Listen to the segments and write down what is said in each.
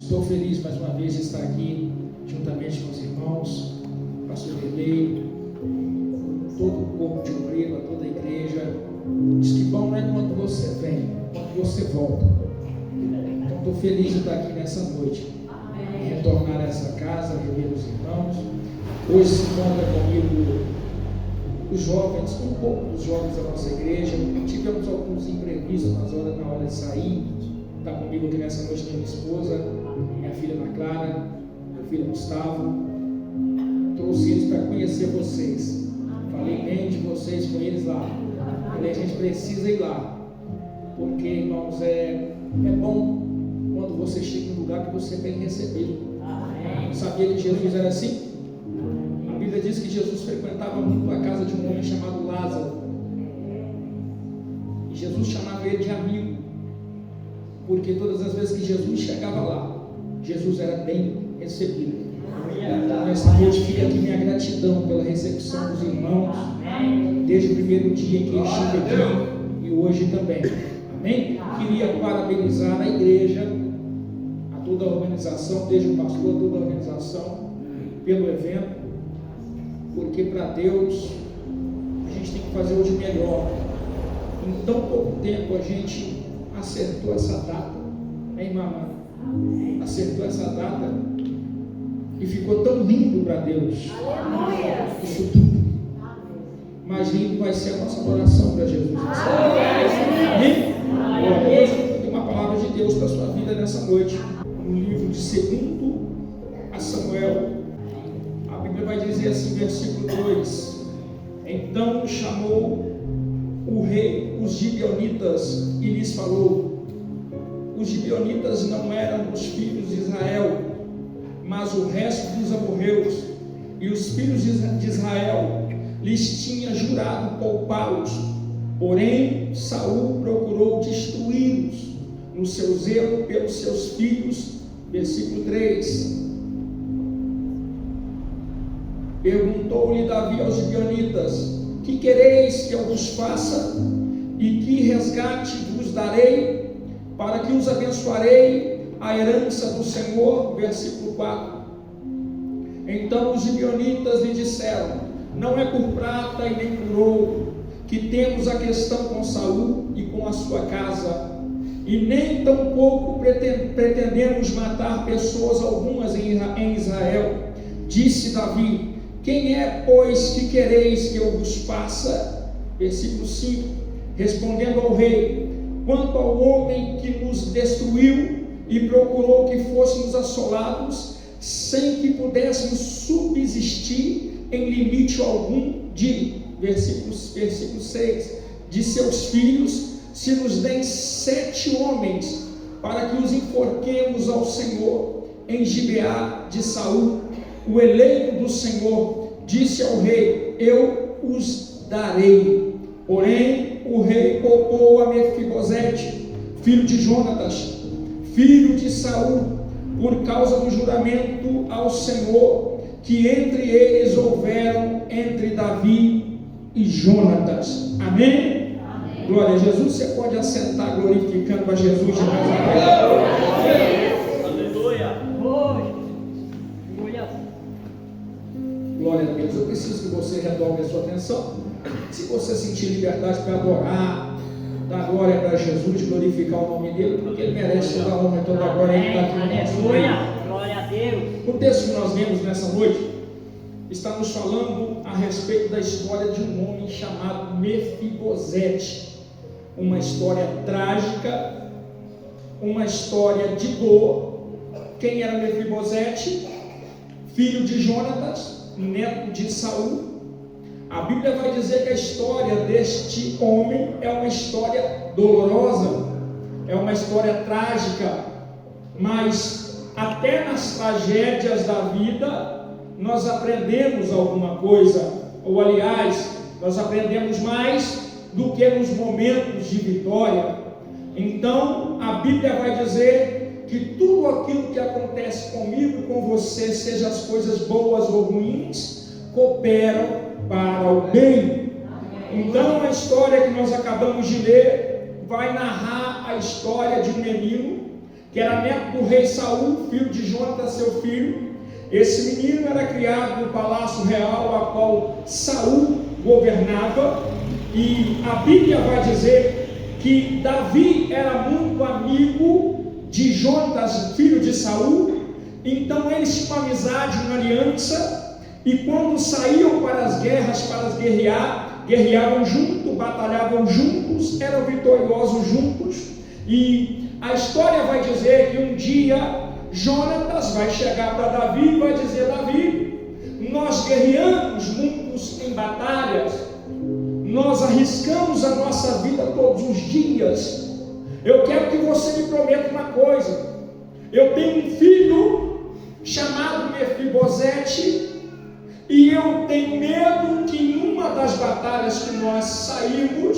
Estou feliz mais uma vez de estar aqui juntamente com os irmãos, pastor Delei, todo o corpo de obreiro, a toda a igreja. Diz que bom não é quando você vem, quando você volta. Então estou feliz de estar aqui nessa noite, em retornar a essa casa, rever os irmãos. Hoje se encontra comigo os jovens, um pouco dos jovens da nossa igreja. Tivemos alguns imprevistos na hora de sair. Está comigo aqui nessa noite minha esposa, minha filha Ana Clara, meu filho Gustavo. Trouxe eles para conhecer vocês. Falei bem de vocês com eles lá. Falei, a gente precisa ir lá, porque, irmãos, é bom quando você chega em um lugar que você é bem recebido. Sabia que Jesus era assim? A Bíblia diz que Jesus frequentava muito a casa de um homem chamado Lázaro. E Jesus chamava ele de amigo, porque todas as vezes que Jesus chegava lá, Jesus era bem recebido. Então, nessa noite fica aqui minha gratidão pela recepção dos irmãos, desde o primeiro dia que eu estive aqui e hoje também. Amém? Queria parabenizar a igreja, a toda a organização, desde o pastor, a toda a organização, pelo evento, porque para Deus a gente tem que fazer hoje melhor. Em tão pouco tempo a gente acertou essa data, hein, mamãe? Acertou essa data e ficou tão lindo para Deus. Aleluia. Isso tudo. Mais lindo vai ser a nossa adoração para Jesus. Amém? Olha, hoje eu tenho uma palavra de Deus para a sua vida nessa noite. No livro de 2 a Samuel, a Bíblia vai dizer assim, versículo 2: Então chamou o rei os gibeonitas e lhes falou. Os gibeonitas não eram os filhos de Israel, mas o resto dos amorreus, e os filhos de Israel lhes tinha jurado poupá-los. Porém Saul procurou destruí-los no seu zelo pelos seus filhos. Versículo 3: Perguntou-lhe Davi aos gibeonitas: Que quereis que eu vos faça? E que resgate vos darei? Para que os abençoarei a herança do Senhor. Versículo 4: Então os gibeonitas lhe disseram: Não é por prata e nem por ouro que temos a questão com Saul e com a sua casa, e nem tampouco pretendemos matar pessoas algumas em Israel. Disse Davi: Quem é, pois, que quereis que eu vos faça? Versículo 5: Respondendo ao rei: Quanto ao homem que nos destruiu e procurou que fôssemos assolados, sem que pudéssemos subsistir em limite algum, versículo 6, de seus filhos, se nos deem 7 homens, para que os enforquemos ao Senhor em Gibeá de Saul, o eleito do Senhor. Disse ao rei: Eu os darei. Porém o rei poupou a Mefibosete, filho de Jonatas, filho de Saul, por causa do juramento ao Senhor que entre eles houveram entre Davi e Jonatas. Amém? Amém. Glória a Jesus. Você pode assentar glorificando a Jesus de Nazaré. Aleluia. Glória a Deus. Eu preciso que você redobre a sua atenção. Se você sentir liberdade para adorar, dar glória para Jesus, glorificar o nome dele, porque ele merece toda a honra e toda a glória. Aleluia. Glória a Deus. O texto que nós lemos nessa noite está nos falando a respeito da história de um homem chamado Mefibosete. Uma história trágica, uma história de dor. Quem era Mefibosete? Filho de Jonatas, neto de Saul. A Bíblia vai dizer que a história deste homem é uma história dolorosa, é uma história trágica, mas até nas tragédias da vida nós aprendemos alguma coisa, ou aliás, nós aprendemos mais do que nos momentos de vitória. Então a Bíblia vai dizer que tudo aquilo que acontece comigo e com você, seja as coisas boas ou ruins, cooperam para o bem. Então a história que nós acabamos de ler vai narrar a história de um menino que era neto do rei Saul, filho de Jonatas, seu filho. Esse menino era criado no palácio real, a qual Saul governava, e a Bíblia vai dizer que Davi era muito amigo de Jonatas, filho de Saul. Então eles tinham uma amizade, uma aliança, e quando saíam para as guerras, para guerreavam juntos, batalhavam juntos, eram vitoriosos juntos. E a história vai dizer que um dia Jonatas vai chegar para Davi e vai dizer: Davi, nós guerreamos juntos em batalhas, nós arriscamos a nossa vida todos os dias. Eu quero que você me prometa uma coisa. Eu tenho um filho chamado Mefibosete, e eu tenho medo que em uma das batalhas que nós saímos,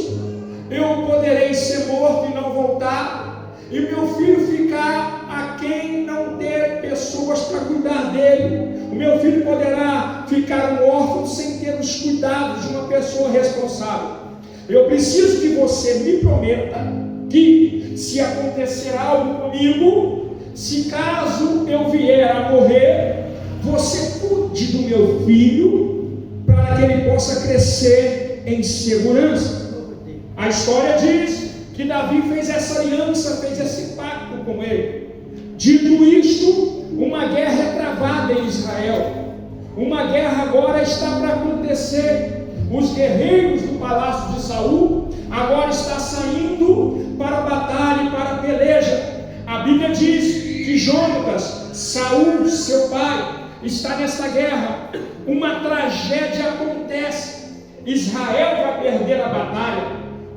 eu poderei ser morto e não voltar, e meu filho ficar a quem não ter pessoas para cuidar dele. O meu filho poderá ficar um órfão sem ter os cuidados de uma pessoa responsável. Eu preciso que você me prometa que, se acontecer algo comigo, se caso eu vier a morrer, você cuide do meu filho, para que ele possa crescer em segurança. A história diz que Davi fez essa aliança, fez esse pacto com ele. Dito isto, uma guerra é travada em Israel. Uma guerra agora está para acontecer. Os guerreiros do palácio de Saul agora estão saindo para a batalha e para a peleja. A Bíblia diz que Jonatas, Saul, seu pai, está nessa guerra. Uma tragédia acontece. Israel vai perder a batalha.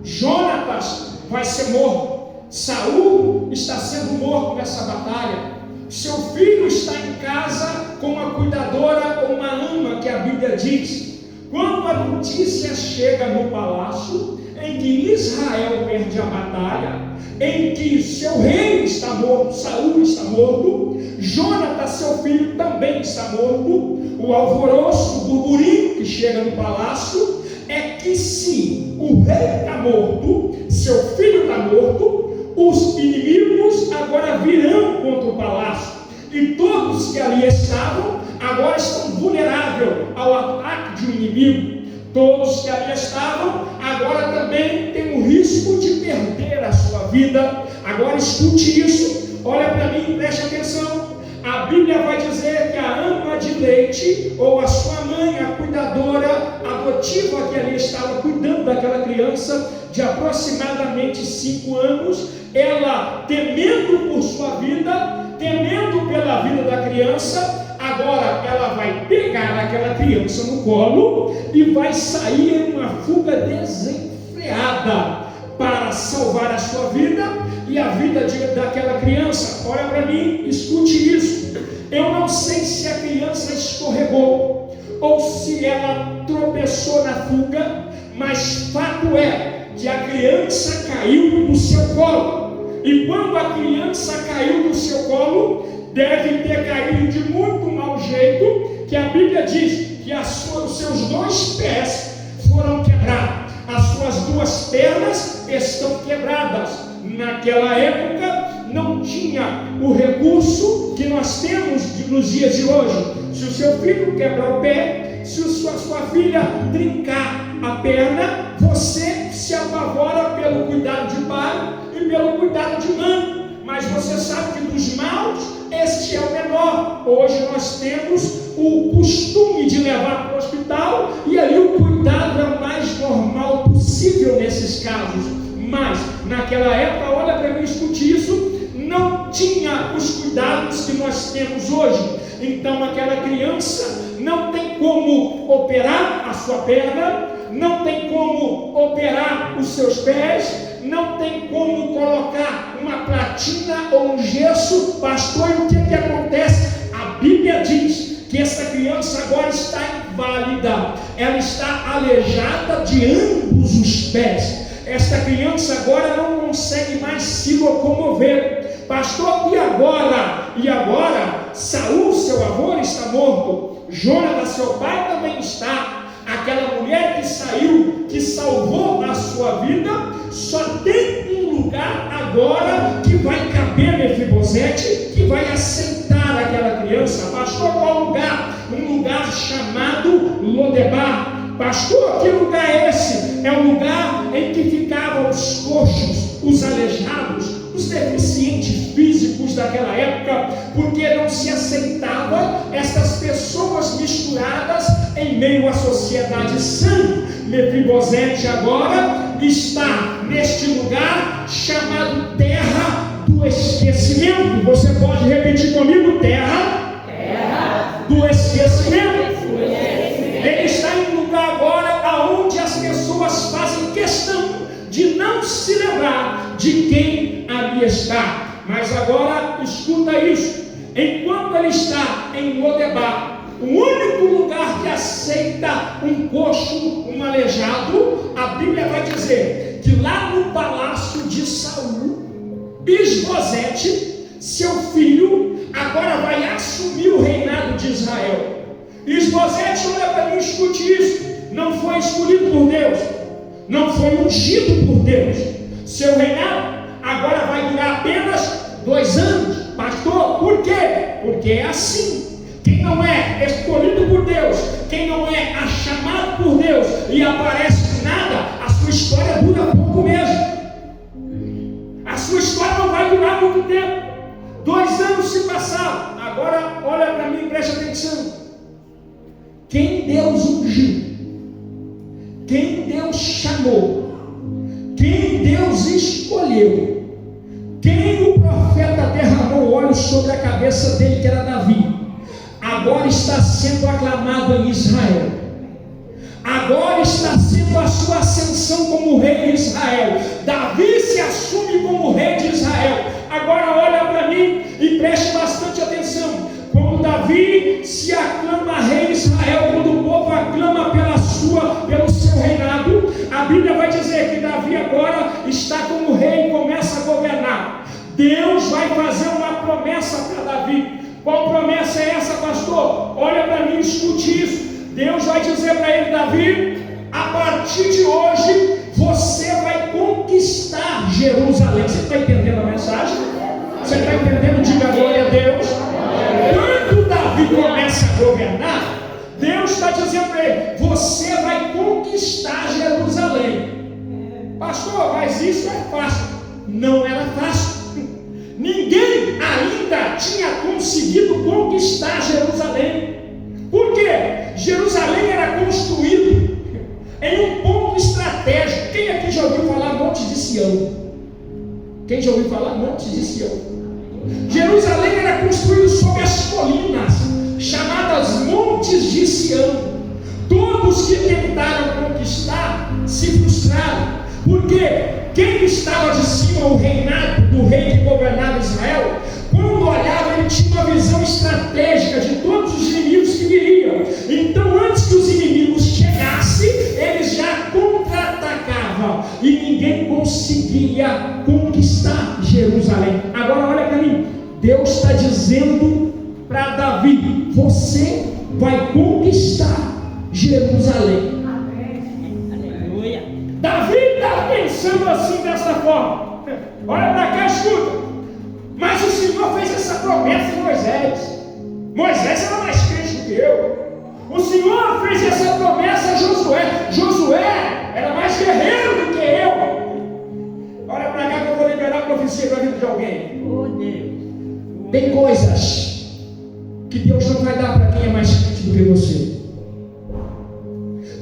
Jonatas vai ser morto. Saul está sendo morto nessa batalha. Seu filho está em casa com uma cuidadora ou uma ama, que a Bíblia diz. Quando a notícia chega no palácio em que Israel perde a batalha, em que seu rei está morto, Saul está morto, Jonatas, seu filho, também está morto, o alvoroço, o burburinho que chega no palácio é que, se o rei está morto, seu filho está morto, os inimigos agora virão contra o palácio, e todos que ali estavam agora estão vulneráveis ao ataque de um inimigo. Todos que ali estavam agora também têm o risco de perder a sua vida. Agora escute isso, olha para mim e preste atenção. A Bíblia vai dizer que a ama de leite, ou a sua mãe, a cuidadora adotiva que ali estava cuidando daquela criança de aproximadamente 5 anos, ela, temendo por sua vida, temendo pela vida da criança, agora ela vai pegar aquela criança no colo e vai sair em uma fuga desenfreada para salvar a sua vida e a vida daquela criança. Olha para mim, escute isso. Eu não sei se a criança escorregou ou se ela tropeçou na fuga, mas fato é que a criança caiu do seu colo. E quando a criança caiu do seu colo, deve ter caído de muito mau jeito, que a Bíblia diz que os seus 2 pés foram quebrados, as suas 2 pernas estão quebradas. Naquela época não tinha o recurso que nós temos nos dias de hoje. Se o seu filho quebrar o pé, se a sua filha trincar a perna, você se apavora pelo cuidado de pai e pelo cuidado de mãe. Mas você sabe que dos maus, este é o menor. Hoje nós temos o costume de levar para o hospital, e ali o cuidado é o mais normal possível nesses casos. Mas naquela época, olha para mim, escute isso, não tinha os cuidados que nós temos hoje. Então aquela criança não tem como operar a sua perna, não tem como operar os seus pés, não tem como colocar uma platina ou um gesso. Pastor, e o que acontece? A Bíblia diz que essa criança agora está inválida, ela está aleijada de ambos os pés. Esta criança agora não consegue mais se locomover. Pastor, e agora? E agora? Saul, seu avô, está morto. Jonatas, seu pai, também está. Aquela mulher que saiu, que salvou a sua vida, só tem um lugar agora agora que vai caber Mefibosete, que vai aceitar aquela criança. Pastor, qual lugar? Um lugar chamado Lodebar. Pastor, que lugar é esse? É o lugar em que ficavam os coxos, os aleijados, os deficientes físicos daquela época, porque não se aceitava essas pessoas misturadas em meio à sociedade sã. Mefibosete agora está neste lugar chamado Terra do Esquecimento. Você pode repetir comigo? Terra do Esquecimento. Ele está em um lugar agora onde as pessoas fazem questão de não se lembrar de quem ali está. Mas agora escuta isso: enquanto ele está em Lodebar, o único lugar que aceita um coxo, um aleijado, a Bíblia vai dizer que lá no palácio de Saul, Isbosete, seu filho, agora vai assumir o reinado de Israel. Isbosete, olha para mim, escute isso: não foi escolhido por Deus, não foi ungido por Deus. Seu reinado agora vai durar apenas 2 anos. Pastor, por quê? Porque é assim. Quem não é escolhido por Deus, quem não é chamado por Deus e aparece do nada, a sua história dura pouco mesmo. A sua história não vai durar muito tempo. 2 anos se passaram. Agora olha para mim e preste atenção. Quem Deus ungiu, quem Deus chamou, quem Deus escolheu, quem o profeta derramou óleo sobre a cabeça dele, que era Davi, agora está sendo aclamado em Israel. Agora está sendo a sua ascensão como rei de Israel. Davi se assume como rei de Israel. Agora olha para mim e preste bastante atenção. Quando Davi se aclama rei de Israel, quando o povo aclama pelo seu reinado, a Bíblia vai dizer que Davi agora está como rei e começa a governar. Deus vai fazer uma promessa para Davi. Qual promessa é essa, pastor? Olha para mim, escute isso. Deus vai dizer para ele: Davi, a partir de hoje você vai conquistar Jerusalém. Você está entendendo a mensagem? Você está entendendo? Diga glória a Deus. Quando Davi começa a governar, Deus está dizendo para ele: você vai conquistar Jerusalém. Pastor, mas isso é fácil. Não era fácil. Ninguém ainda tinha conseguido conquistar Jerusalém. Por quê? Jerusalém era construído em um ponto estratégico. Quem aqui já ouviu falar Monte de Sião? Quem já ouviu falar Monte de Sião? Jerusalém era construído sobre as colinas chamadas Montes de Sião. Todos que tentaram conquistar se frustraram. Por quê? Quem estava de cima, o reinado do rei que governava Israel, quando olhava, ele tinha uma visão estratégica de todos os inimigos que viriam. Então, antes que os inimigos chegassem, eles já contra-atacavam e ninguém conseguia conquistar Jerusalém. Agora olha para mim, Deus está dizendo para Davi: você vai conquistar Jerusalém. Davi está pensando assim, dessa forma. Olha para cá, escuta. Mas o Senhor fez essa promessa em Moisés. Moisés era mais crente do que eu. O Senhor fez essa promessa a Josué. Josué era mais guerreiro do que eu. Olha para cá que eu vou liberar a profecia para a vida de alguém. Oh, Deus. Tem coisas que Deus não vai dar para quem é mais crente do que você.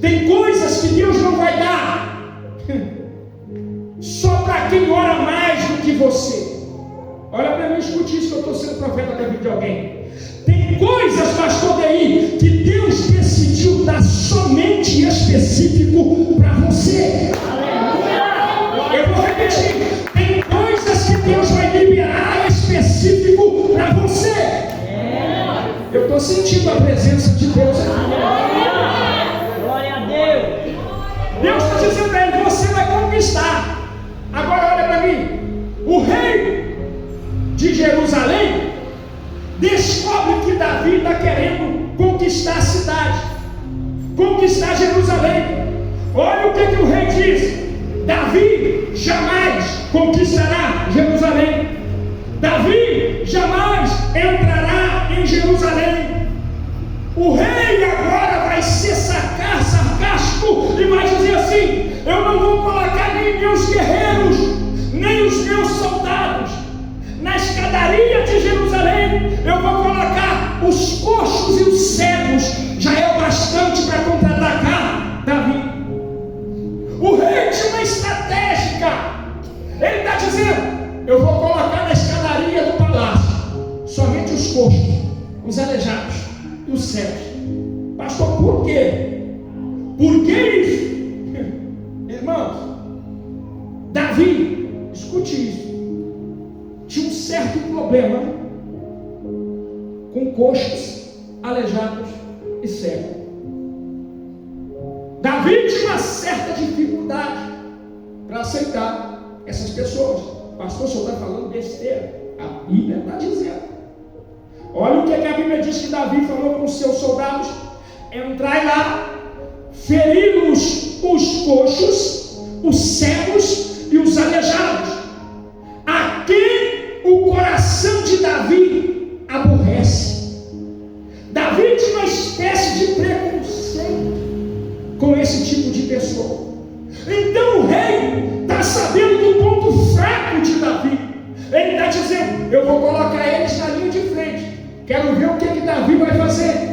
Tem coisas que Deus não vai dar só para quem ora mais do que você. Olha para mim, escute isso, que eu estou sendo profeta da vida de alguém. Tem coisas, pastor Daí, que Deus decidiu dar somente e específico para você. Eu vou repetir. Tem coisas que Deus vai liberar específico para você. Eu estou sentindo a presença de Deus aqui. Glória a Deus. Deus está dizendo para ele: você vai conquistar. Agora olha para mim. O rei de Jerusalém descobre que Davi está querendo conquistar a cidade, conquistar Jerusalém. Olha o que o rei diz: Davi jamais conquistará Jerusalém. Davi jamais entrará em Jerusalém. O rei agora vai ser sarcástico e vai dizer assim: eu não vou colocar nem meus guerreiros, nem os meus soldados na escadaria de Jerusalém. Eu vou colocar os coxos e os cegos. Já é o bastante para contra-atacar Davi. O rei tinha uma estratégia. Ele está dizendo: eu vou colocar na escadaria do palácio somente os coxos, os aleijados e os cegos. Pastor, por quê? Por que isso? Irmãos, Davi, escute isso, tinha um certo problema com coxos, aleijados e cegos. Davi tinha uma certa dificuldade para aceitar essas pessoas. Pastor, o senhor está falando besteira. A Bíblia está dizendo. Olha o que a Bíblia diz que Davi falou com os seus soldados: entrai lá, feri-los os coxos, os cegos e os aleijados, a quem o coração de Davi aborrece. Davi tinha uma espécie de preconceito com esse tipo de pessoa. Então o rei está sabendo do ponto fraco de Davi. Ele está dizendo: eu vou colocar eles na linha de frente, quero ver o que Davi vai fazer.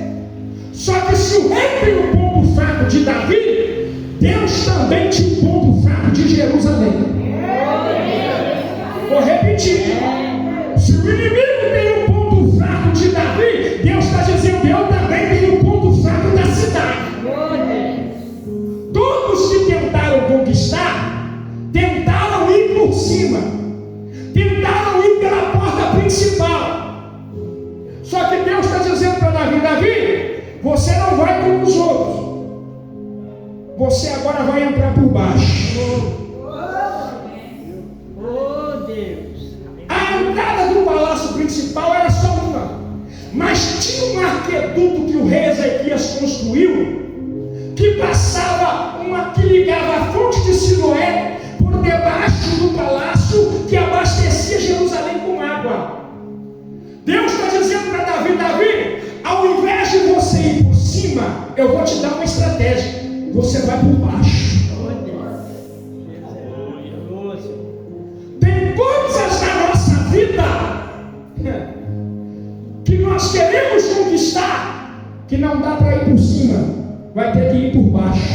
Só que se o rei tem o ponto fraco de Davi, Deus também tinha o ponto fraco de Jerusalém. Vou repetir: se o inimigo tem o ponto fraco de Davi, Deus está dizendo: eu também tenho o ponto fraco da cidade. Todos que tentaram conquistar, tentaram ir por cima, tentaram ir pela porta principal. Só que Deus está dizendo para Davi: Davi, você não vai como os outros, você agora vai entrar por baixo. Oh Deus! A entrada do palácio principal era só uma, mas tinha um arqueduto que o rei Ezequias construiu, que passava que ligava a fonte de Siloé por debaixo do palácio, que abastecia Jerusalém com água. Deus está dizendo para Davi: Davi, ao invés de você ir por cima, eu vou te dar uma estratégia. Você vai por baixo. Tem coisas na nossa vida que nós queremos conquistar, que não dá para ir por cima, vai ter que ir por baixo.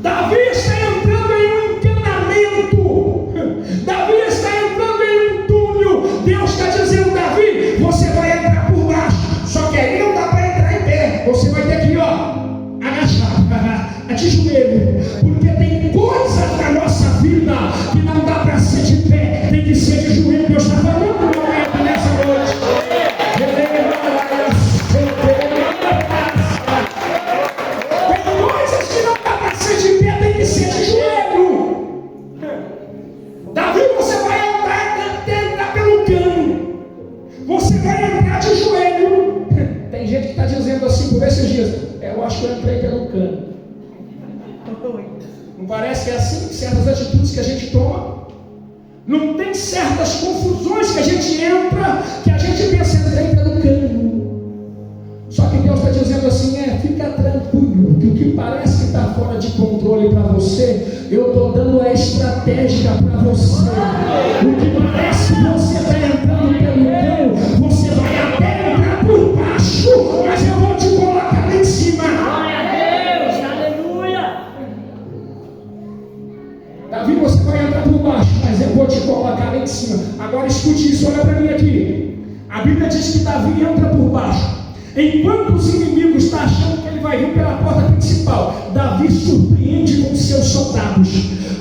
Davi está entrando em um encanamento. Davi está entrando em um túnel. Deus está dizendo: Davi, você vai entrar por baixo. Só que aí não dá para entrar em pé. Você vai ter que agachar, de joelho. Porque tem coisas na nossa vida que não dá para ser de pé, tem que ser de joelho. Deus está falando no momento nessa noite. Não parece que é assim? Certas atitudes que a gente toma, não tem certas confusões que a gente entra, que a gente pensa: entrei pelo cano. Só que Deus está dizendo assim: fica tranquilo, que o que parece que está fora de controle para você, eu estou dando a estratégia para você. O que parece que você está entrando pelo cano, você vai até entrar por baixo, mas eu vou te colocar lá em cima. Davi, você vai entrar por baixo, mas eu vou te colocar lá em cima. Agora escute isso, olha para mim aqui. A Bíblia diz que Davi entra por baixo. Enquanto os inimigos estão achando que ele vai vir pela porta principal, Davi surpreende com seus soldados,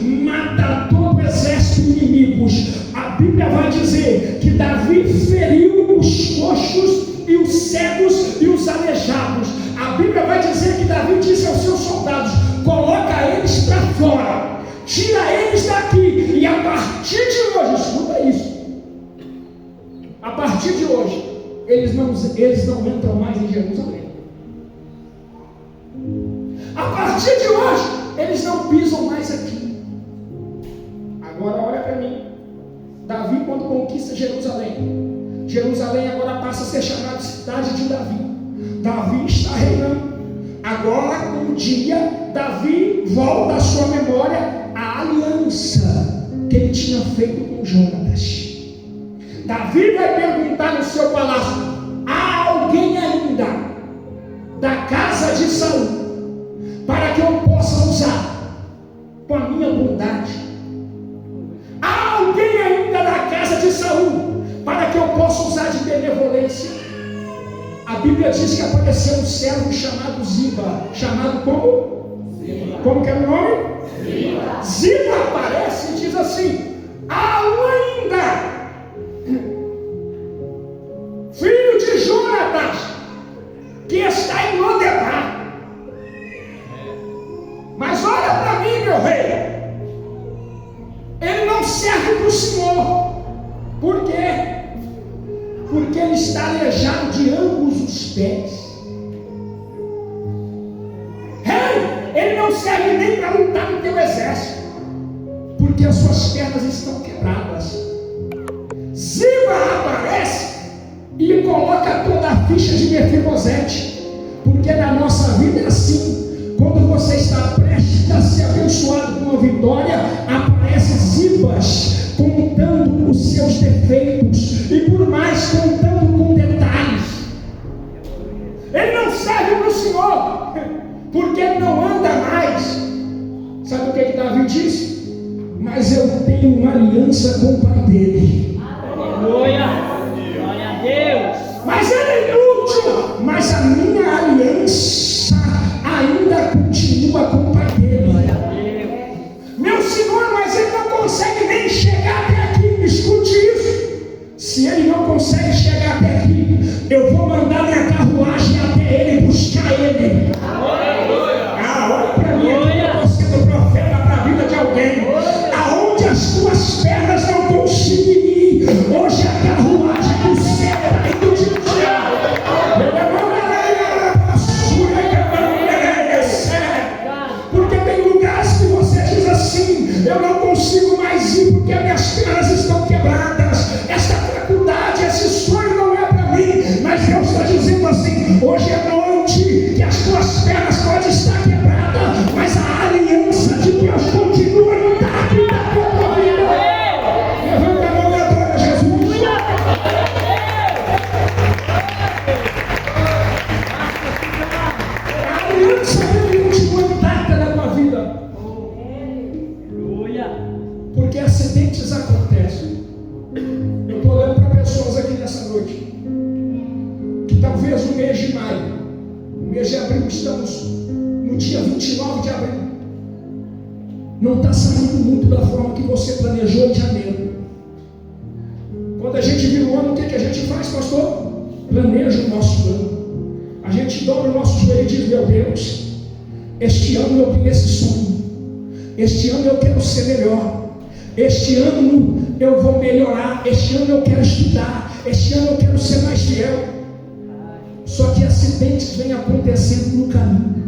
mata todo o exército inimigo. A Bíblia vai dizer que Davi feriu os coxos e os cegos e os aleijados. A Bíblia vai dizer que Davi disse aos seus soldados: coloca eles para fora, tira eles daqui, e a partir de hoje, escuta isso, a partir de hoje, eles não entram mais em Jerusalém. A partir de hoje, eles não pisam mais aqui. para mim. Davi, quando conquista Jerusalém, Jerusalém agora passa a ser chamada cidade de Davi. Davi está reinando. Agora, um dia, Davi volta à sua memória a aliança que ele tinha feito com Jonatas. Davi vai perguntar no seu palácio: há alguém ainda da casa de Saul para que eu possa usar com a minha bondade? Há alguém ainda da casa de Saul para que eu possa usar de benevolência? A Bíblia diz que apareceu um servo chamado Ziba. Chamado como? Ziba. Como que é o nome? Ziba. Ziba aparece e diz assim: há um ainda, filho de Jonatas, que está em Lodebar. Mas olha para mim, meu rei, ele não serve para o Senhor. Por quê? Porque ele está aleijado de ambos os pés. Rei, ele não serve nem para lutar no teu exército, porque as suas pernas estão quebradas. Ziba aparece e coloca toda a ficha de Mefibosete, porque na nossa vida é assim: quando você está prestes a ser abençoado com uma vitória, aparece Zibas contando os seus defeitos, e por mais contando com detalhes. Ele não serve para o Senhor, porque ele não anda mais. Sabe o que Davi disse? Mas eu tenho uma aliança com o pai dele. Aleluia! Glória a Deus! Mas ele é inútil, mas a minha aliança ainda continua com o pai dele. Glória a Deus! Meu Senhor, mas ele não consegue nem chegar até aqui. Escute isso. Se ele não consegue chegar até aqui, eu vou mandar minha carruagem até ele, buscar ele. Olha para mim, eu estou sendo profeta para a vida de alguém. Aonde as tuas pernas não conseguem ir, hoje a carruagem do céu está indo te tirar. Porque tem lugares que você diz assim: eu não consigo mais ir porque minhas pernas estão quebradas, essa faculdade, esse sonho não é para mim. Mas Deus está dizendo assim: hoje é noite que as tuas pernas podem estar quebradas, mas a aliança de Deus continua intacta na tua vida. Levanta a mão e adora Jesus. A aliança dele continua intacta na tua vida. Porque acidentes acontecem. Eu estou olhando para pessoas aqui nessa noite que talvez no mês de maio, no mês de abril, estamos no dia 29 de abril, não está saindo muito da forma que você planejou em janeiro. Quando a gente vira o ano, o que a gente faz, pastor? Planeja o nosso ano. A gente dobra o nosso joelho e diz: meu Deus, este ano eu tenho esse sonho, este ano eu quero ser melhor, este ano eu vou melhorar, este ano eu quero estudar, este ano eu quero ser mais fiel. Só que acidentes vêm acontecendo no caminho.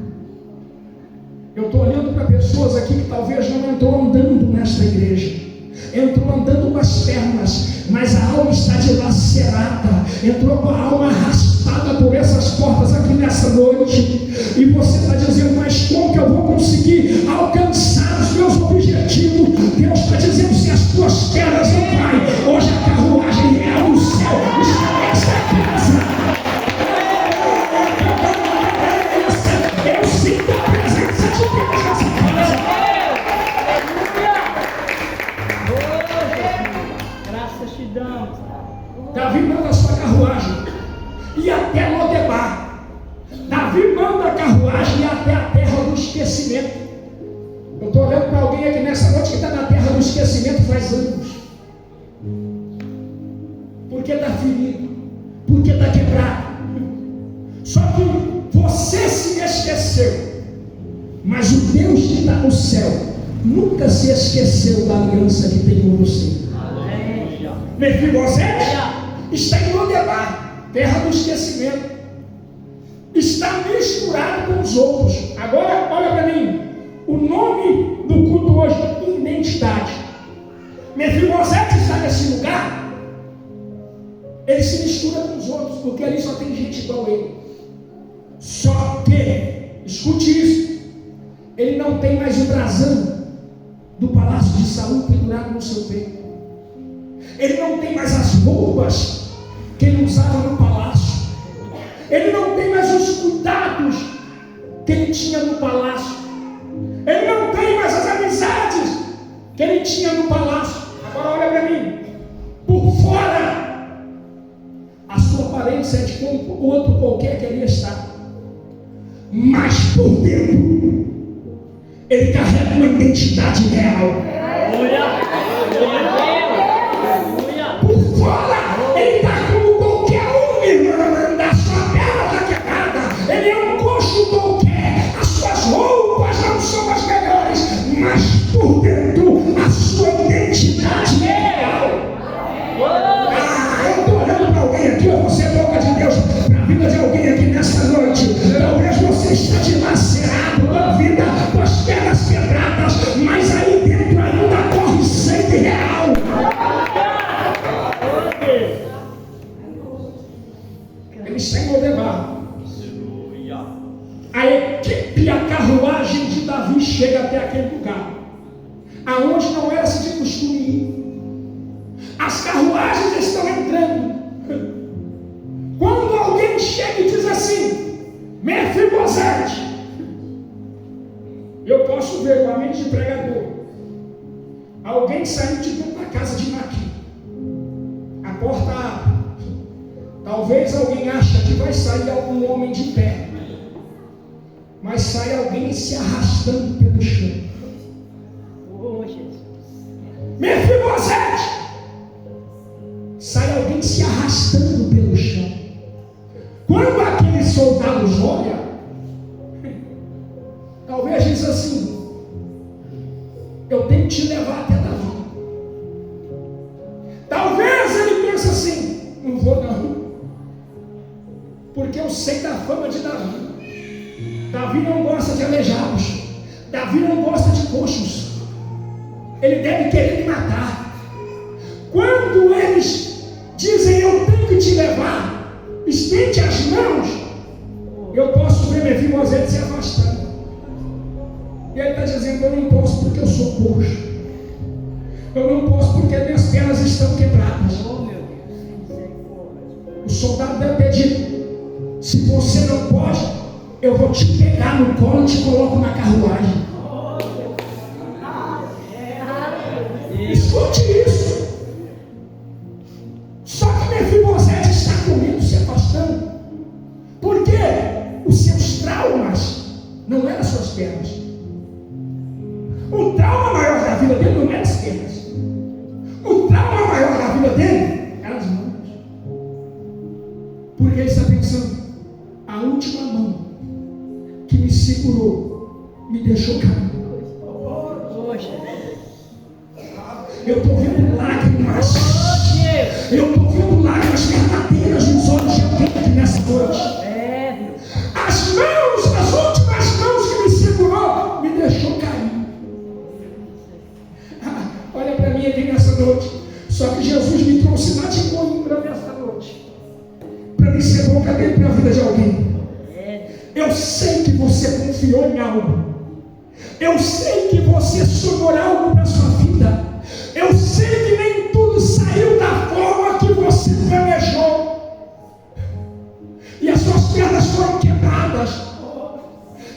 Eu estou olhando para pessoas aqui que talvez não entrou andando nesta igreja, entrou andando com as pernas, mas a alma está dilacerada, entrou com a alma arrastada por essas portas aqui nessa noite, e você está dizendo: mas como que eu vou conseguir alcançar os meus objetivos? Deus está dizendo: se as tuas pernas não caem, hoje a carruagem real do céu está nessa casa. Eu sinto a presença de Deus nessa casa. Graças te damos. Davi manda a sua carruagem e até Lodebar. Davi manda a carruagem e até a terra do esquecimento. Eu estou olhando para alguém aqui nessa noite que está na terra do esquecimento faz anos. Porque está ferido, porque está quebrado. Só que você se esqueceu, mas o Deus que está no céu nunca se esqueceu da aliança que tem com você. Mefibosete está em Lodebar, terra do esquecimento, está misturado com os outros. Agora olha para mim, o nome do culto hoje: identidade. Mefibosete está nesse lugar, ele se mistura com os outros, porque ali só tem gente igual a ele. Só que, escute isso, ele não tem mais o brasão do palácio de Saul pendurado no seu peito. Ele não tem mais as roupas que ele usava no palácio. Ele não tem mais os cuidados que ele tinha no palácio. Ele não tem mais as amizades que ele tinha no palácio. Agora olha para mim. Por fora, a sua aparência é de como outro qualquer queria estar. Mas por dentro, ele carrega uma identidade real. Por fora, ele está como qualquer um, irmão. Da sua perna está quebrada. Ele é um coxo qualquer. As suas roupas não são as melhores. Mas por dentro, a sua identidade é real. Eu estou olhando para alguém aqui, ou você é boca de Deus, para a vida de alguém aqui nessa noite. Talvez você está dilacerado com a vida, com as pernas quebradas, mas aí dentro ainda corre sangue real. Ele está em Lodebar. A equipe e a carruagem de Davi chega até aquele lugar, aonde não era se de costume ir. As carruagens estão entrando. Quando alguém chega e diz assim: Mefibosete, eu posso ver com a mente de pregador alguém saindo de dentro da casa de Maqui. A porta abre. Talvez alguém ache que vai sair algum homem de pé, mas sai alguém se arrastando pelo chão. Mefibosete! Sai alguém se arrastando pelo chão. Quando aqueles soldados olham, talvez diz assim: eu tenho que te levar até Davi. Talvez ele pense assim: não vou não, porque eu sei da fama de Davi. Davi não gosta de aleijados. Davi não gosta de coxos. Ele deve querer me matar. Quando eles dizem: eu tenho que te levar, estende as mãos, eu posso ver Mefibosete se afastando. E ele está dizendo: eu não posso porque eu sou coxo. Eu não posso porque minhas pernas estão quebradas. O soldado deve ter dito: se você não pode, eu vou te pegar no colo e te coloco na carruagem. Escute isso. Só que Mefibosete está com medo, se afastando, porque os seus traumas não eram as suas pernas. O trauma maior da vida dele não era as pernas. O trauma maior da vida dele eram as mãos. Porque ele está pensando: a última mão que me segurou me deixou cair. Eu estou vendo lágrimas. Eu estou vendo lágrimas verdadeiras nos olhos de alguém aqui nessa noite. As mãos, as últimas mãos que me segurou, me deixou cair. Olha para mim aqui nessa noite. Só que Jesus me trouxe lá de Coimbra nessa noite, para me ser boca dele para a vida de alguém. Eu sei que você confiou em algo. Eu sei que você sonhou algo para a sua vida. Eu sei que nem tudo saiu da forma que você planejou. E as suas pernas foram quebradas.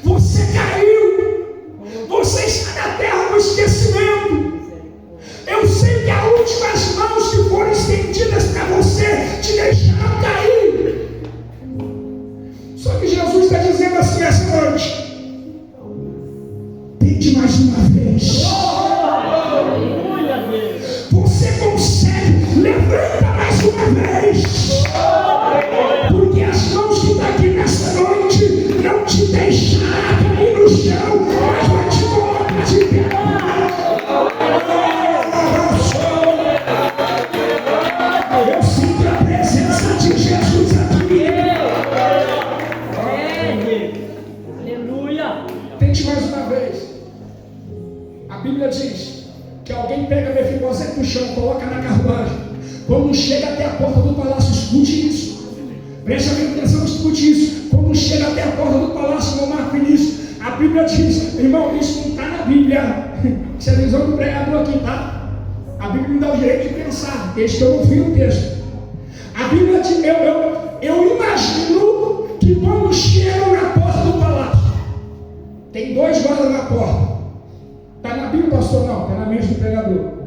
Você caiu. Você está na terra do esquecimento. Eu sei que as últimas mãos que foram estendidas para você te deixaram cair. Só que Jesus está dizendo assim essa noite: tente mais uma vez. Você consegue, levanta mais uma vez. Porque as mãos que estão aqui nessa noite não te deixarão cair no chão, mas vai te colocar de pé. pega Mefibosete no chão, coloca na carruagem. Quando chega até a porta do palácio, escute isso. Preste atenção, escute isso. Quando chega até a porta do palácio, não marque nisso. A Bíblia diz, irmão, isso não está na Bíblia. Isso é a visão do pregador aqui, tá? A Bíblia me dá o direito de pensar. Este eu não vi o texto. A Bíblia diz, eu imagino que quando chegam na porta do palácio, tem 2 guardas na porta. Está na Bíblia, pastor? Não, está na mente do pregador.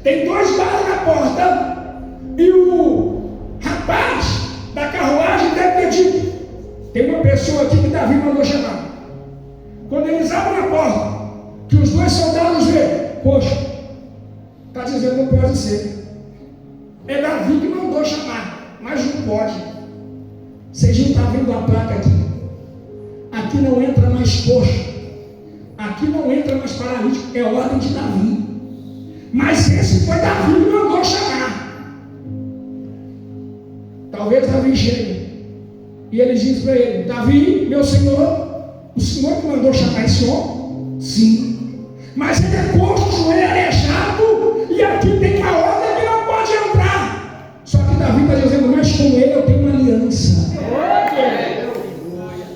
Tem 2 guardas na porta e o rapaz da carruagem deve ter dito: tem uma pessoa aqui que Davi mandou chamar. Quando eles abrem a porta, que os 2 soldados veem, poxa, está dizendo não pode ser. É Davi que mandou chamar, mas não pode. Vocês não estão vendo a placa aqui? Aqui não entra mais coxa, aqui não entra mais paralítico, é ordem de Davi. Mas esse foi Davi que mandou chamar. Talvez Davi chegue e ele diz para ele: Davi, meu senhor, o senhor que mandou chamar esse homem? Sim. Mas ele é coxo, ele é aleijado, e aqui tem uma ordem que não pode entrar. Só que Davi está dizendo: mas com ele eu tenho uma aliança.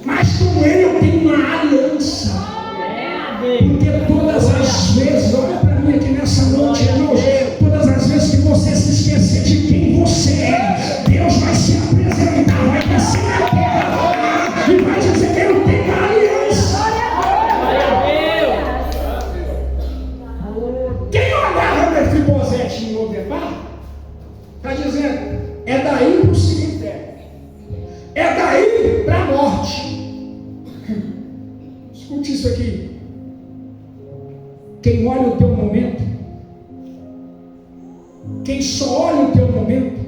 Mas com ele eu tenho uma aliança. Porque todas as vezes, olha para mim aqui nessa noite, irmãos, todas as vezes que você se esquecer de quem você é, Deus vai se apresentar, vai descer na terra e vai dizer que eu tenho uma aliança. Quem olhava Mefibosete em Lodebar, está dizendo: é daí para o cemitério, é daí para a morte. Escute isso aqui. Quem olha o teu momento, quem só olha o teu momento,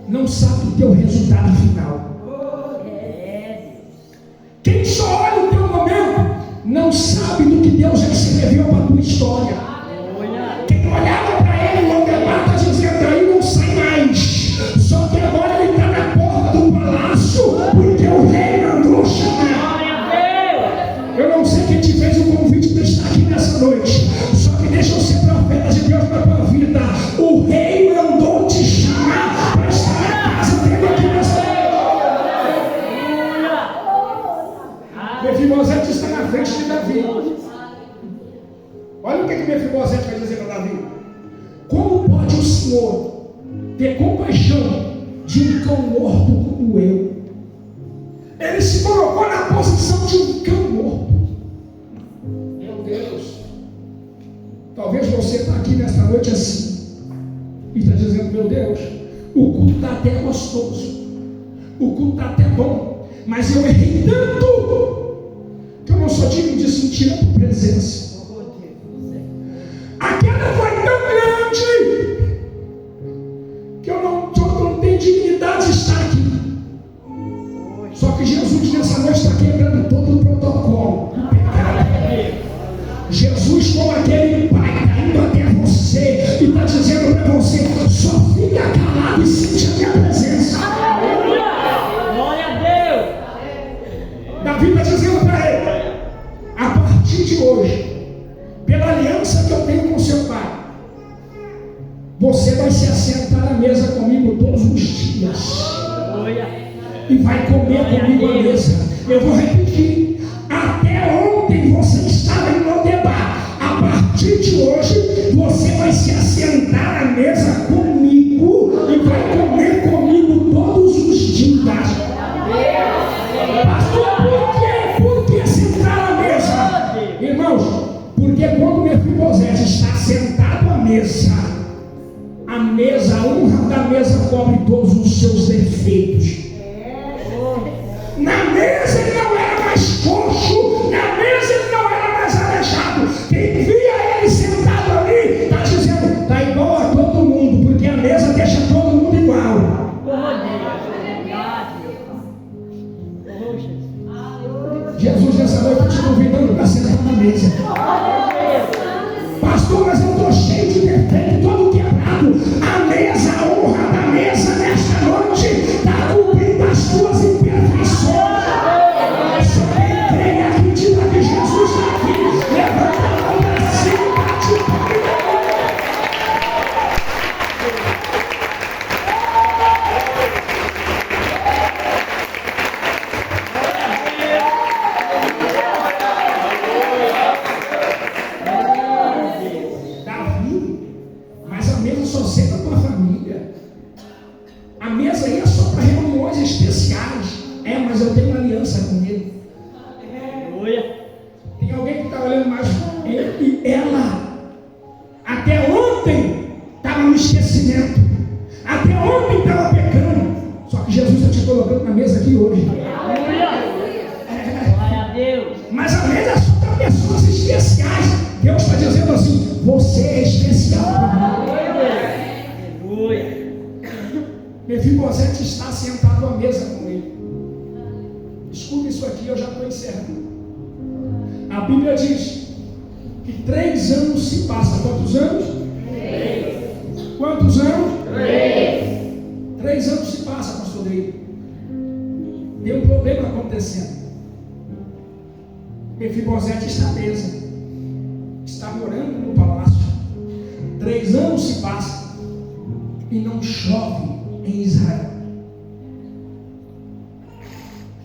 não sabe o teu resultado final. Quem só olha o teu momento, não sabe do que Deus já escreveu para a tua história. Quem olhava para ele, não debata, dizendo: aí não sai mais. Só que agora ele está na porta do palácio, porque o rei mandou chamar. Eu não sei quem te fez o convite para estar aqui nessa noite, só que deixa eu ser profeta de Deus para a tua vida. O rei mandou te chamar para estar na casa dele aqui nessa noite. Mefibosete está na frente de Davi. Olha o que Mefibosete vai dizer para Davi: como pode o Senhor ter compaixão de um cão morto como eu? Ele se colocou na posição de um cão morto. Meu Deus. Talvez você está aqui nesta noite assim e está dizendo: meu Deus, o culto está até gostoso, o culto está até bom, mas eu errei tanto que eu não sou digno de sentir a tua presença. A queda foi tão grande que eu não tenho dignidade de estar aqui. Só que Jesus nessa noite está quebrando todo o protocolo. Jesus, como aquele pai, está indo até você e está dizendo para você: só fica calado e sente a minha presença. Glória a Deus. Davi está dizendo para ele: a partir de hoje, pela aliança que eu tenho com seu pai, você vai se assentar à mesa comigo todos os dias. E vai comer comigo a mesa. Eu vou repetir: até ontem você estava em Lodebar, a partir de hoje você vai se assentar à mesa comigo e vai comer comigo todos os dias. Pastor, por quê? Por que sentar à mesa? Irmãos, porque quando Mefibosete está sentado à mesa, a honra da mesa cobre todos os seus defeitos. Na mesa ele não era mais coxo, na mesa ele não era mais aleijado. Quem via ele sentado ali está dizendo: está igual a todo mundo, porque a mesa deixa todo mundo igual. Jesus nessa noite está te convidando para sentar na mesa. Pastor, mas eu estou cheio de defeito, todo quebrado. A mesa, a honra da mesa nesta noite está cobrindo as tuas imperfeições. Só quem crê e acredita que Jesus está aqui, levanta a mão para cima e bate o pé. não só senta com a família. A mesa aí é só para reuniões especiais. Mas eu tenho uma aliança com ele. Tem alguém que está olhando mais ele e ela. Até ontem estava no esquecimento. Até ontem estava pecando. Só que Jesus está te colocando na mesa aqui hoje. Glória a Deus. Mas a mesa é só para pessoas especiais. Deus está dizendo assim: você é especial. Mefibosete está sentado à mesa com ele. Escuta isso aqui, eu já estou encerrando. A Bíblia diz que 3 anos se passam. Quantos anos? 3. Quantos anos? 3 anos se passam, pastor Dei. Tem um problema acontecendo. Mefibosete está à mesa. Está morando no palácio. 3 anos se passam e não chove em Israel.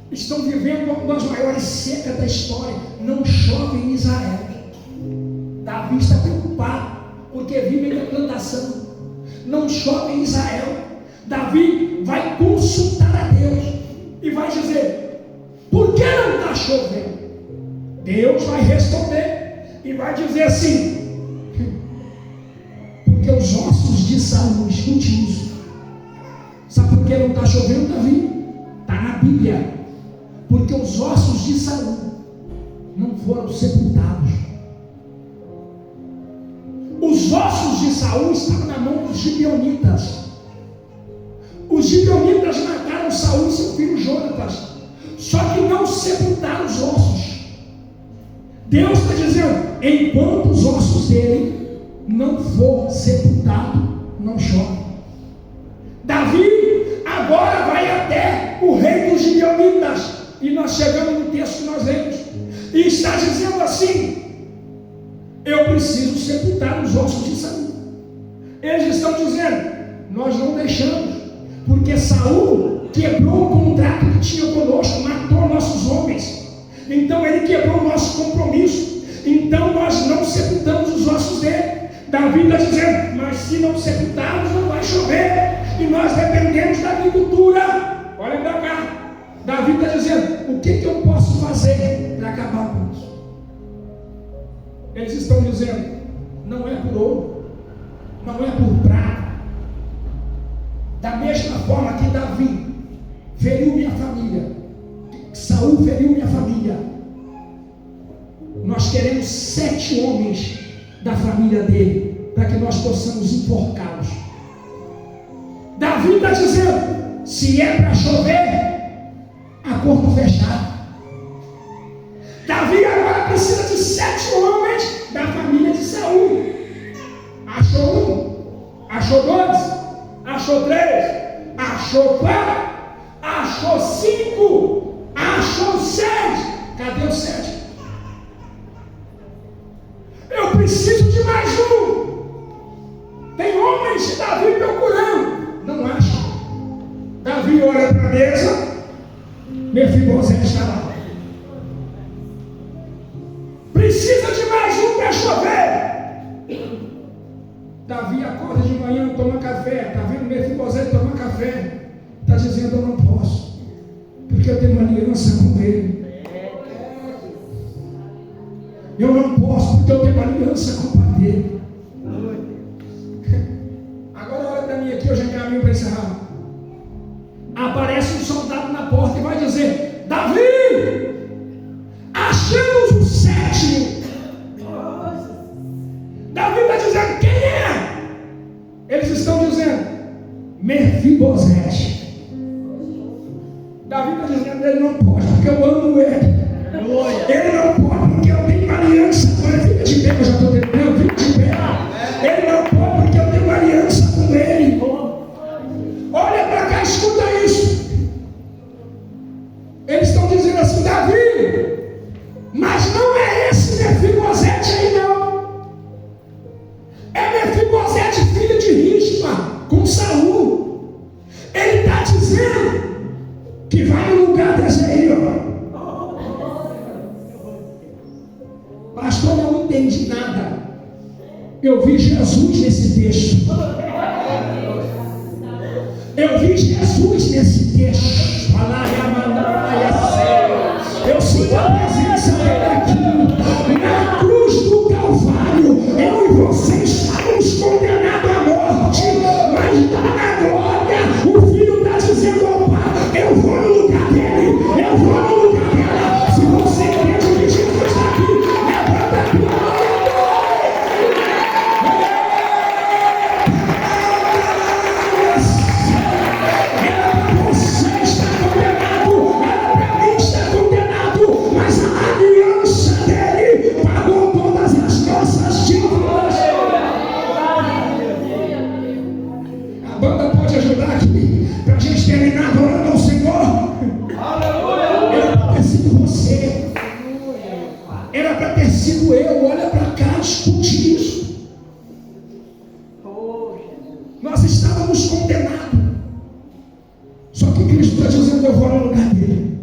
Estão vivendo uma das maiores secas da história. Não chove em Israel. Davi está preocupado porque vive na plantação. Não chove em Israel. Davi vai consultar a Deus e vai dizer: por que não está chovendo? Deus vai responder e vai dizer assim: porque os ossos de Saul, escute isso. Sabe por que não está chovendo, Davi? Está na Bíblia. Porque os ossos de Saul não foram sepultados. Os ossos de Saul estavam na mão dos gibeonitas. Os gibeonitas mataram Saul e seu filho Jonatas. Só que não sepultaram os ossos. Deus está dizendo: enquanto os ossos dele não for sepultado, não chove. Davi agora vai até o rei dos gibeonitas. E nós chegamos no texto que nós lemos. E está dizendo assim: eu preciso sepultar os ossos de Saul. Eles estão dizendo: nós não deixamos, porque Saul quebrou o contrato que tinha conosco, matou nossos homens. Então ele quebrou o nosso compromisso. Então nós não sepultamos os ossos dele. Davi está dizendo: mas se não sepultarmos, não vai chover. E nós dependemos da agricultura. Olha para cá. Davi está dizendo: o que eu posso fazer para acabar com isso? Eles estão dizendo: não é por ouro, não é por prata. Da mesma forma que Davi feriu minha família, Saul feriu minha família, nós queremos 7 homens da família dele, para que nós possamos enforcá-los. Davi está dizendo: se é para chover, acordo fechado. Davi agora precisa de 7 homens da família de Saul. Achou 1, achou 2, achou 3, achou 4, achou 5, achou 6. Cadê o 7? Eu preciso de mais 1. Tem homens de Davi procurando, não acha. Davi olha para a mesa. Mefibosete está lá. Precisa de mais 1 para chover. Davi acorda de manhã, toma café. Está vendo Mefibosete tomar café? Está dizendo: eu não posso, porque eu tenho uma aliança com ele. Eu não posso, porque eu tenho uma aliança com o pai dele. Agora olha para mim aqui, eu já encaminho para encerrar. Aparece um soldado na porta e vai dizer: Davi, achamos o 7. Davi está dizendo: quem é? Eles estão dizendo: Mefibosete. Davi está dizendo: ele não pode, porque eu amo ele. Ele não pode, porque eu tenho uma aliança com ele. Fica de pé, eu já estou terminando. Fica de pé. Ele não pode, porque eu tenho uma aliança com ele. Olha para cá, escuta isso. Eles estão dizendo assim: Davi, mas não é esse Mefibosete aí não. É Mefibosete, filho de Rispa, com Saul. Ele está dizendo que vai no lugar desse aí, ó. Pastor, não entendi nada. Eu vi Jesus nesse texto. Eu vi Jesus nesse texto. Eu sinto a presença dele aqui. Na cruz do Calvário, eu e você estávamos condenados à morte, mas está na glória. O Filho está dizendo ao Pai: eu vou no lugar dele, eu vou no lugar dela. Se você entende que Jesus está aqui, levanta a tua mão. Terminar adorando ao Senhor. Era para ter sido você, era para ter sido eu. Olha para cá, escute isso. Nós estávamos condenados, só que Cristo está dizendo: eu vou no lugar dele,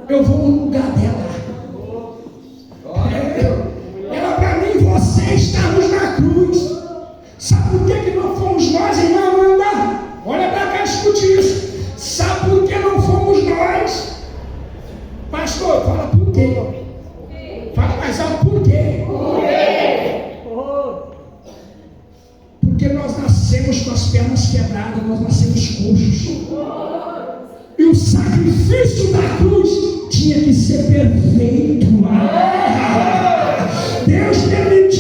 eu vou no lugar dela. Era para mim e você estarmos na cruz. Sabe por que não fomos nós, irmã Amanda? Olha para cá, escute isso. Sabe por que não fomos nós? Pastor, fala por quê? Fala mais alto, por quê? Porque nós nascemos com as pernas quebradas, nós nascemos coxos. E o sacrifício da cruz tinha que ser perfeito. Deus permitiu